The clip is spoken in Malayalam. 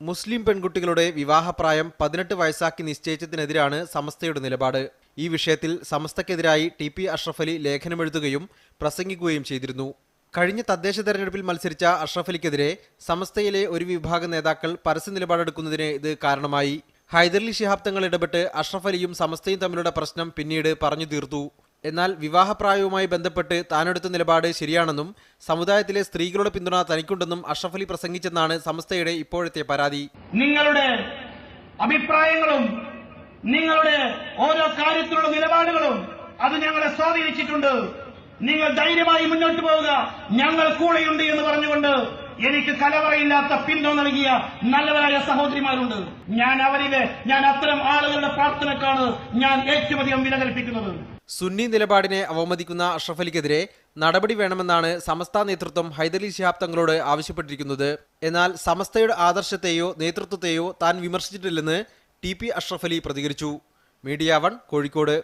മുസ്ലിം പെൺകുട്ടികളുടെ വിവാഹപ്രായം 18 വയസ്സാക്കി നിശ്ചയിച്ചതിനെതിരാണ് സമസ്തയുടെ നിലപാട്. ഈ വിഷയത്തിൽ സമസ്തക്കെതിരായി ടി പി അഷ്റഫ് അലി ലേഖനമെഴുതുകയും പ്രസംഗിക്കുകയും ചെയ്തിരുന്നു. കഴിഞ്ഞ തദ്ദേശ തെരഞ്ഞെടുപ്പിൽ മത്സരിച്ച അഷ്റഫ് അലിക്കെതിരെ സമസ്തയിലെ ഒരു വിഭാഗം നേതാക്കൾ പരസ്യ നിലപാടെടുക്കുന്നതിന് ഇത് കാരണമായി. ഹൈദരലി ശിഹാബ് തങ്ങൾ ഇടപെട്ട് അഷ്റഫ് അലിയും സമസ്തയും തമ്മിലുള്ള പ്രശ്നം പിന്നീട് പറഞ്ഞു തീർത്തു. എന്നാൽ വിവാഹപ്രായവുമായി ബന്ധപ്പെട്ട് താനെടുത്ത നിലപാട് ശരിയാണെന്നും സമുദായത്തിലെ സ്ത്രീകളുടെ പിന്തുണ തനിക്കുണ്ടെന്നും അഷ്റഫ് അലി പ്രസംഗിച്ചെന്നാണ് സമസ്തയുടെ ഇപ്പോഴത്തെ പരാതി. നിങ്ങളുടെ അഭിപ്രായങ്ങളും നിങ്ങളുടെ ഓരോ കാര്യത്തിലുള്ള നിലപാടുകളും അത് ഞങ്ങളെ സ്വാധീനിച്ചിട്ടുണ്ട്. നിങ്ങൾ ധൈര്യമായി മുന്നോട്ട് പോവുക, ഞങ്ങൾ കൂടെയുണ്ട് എന്ന് പറഞ്ഞുകൊണ്ട് എനിക്ക് കലവറയില്ലാത്ത പിന്തുണ നൽകിയ നല്ലവരായ സഹോദരിമാരുണ്ട്. ഞാൻ അത്തരം ആളുകളുടെ പ്രാർത്ഥനക്കാണ് ഞാൻ ഏറ്റവും അധികം വില കൽപ്പിക്കുന്നത്. സുന്നി നിലപാടിനെ അവമതിക്കുന്ന അഷ്റഫ് അലിക്കെതിരെ നടപടി വേണമെന്നാണ് സമസ്ത നേതൃത്വം ഹൈദരലി ശിഹാബ് തങ്ങളോട് ആവശ്യപ്പെട്ടിരിക്കുന്നത്. എന്നാൽ സമസ്തയുടെ ആദർശത്തെയോ നേതൃത്വത്തെയോ താൻ വിമർശിച്ചിട്ടില്ലെന്ന് ടി പി അഷ്റഫ് അലി പ്രതികരിച്ചു. മീഡിയ 1 കോഴിക്കോട്.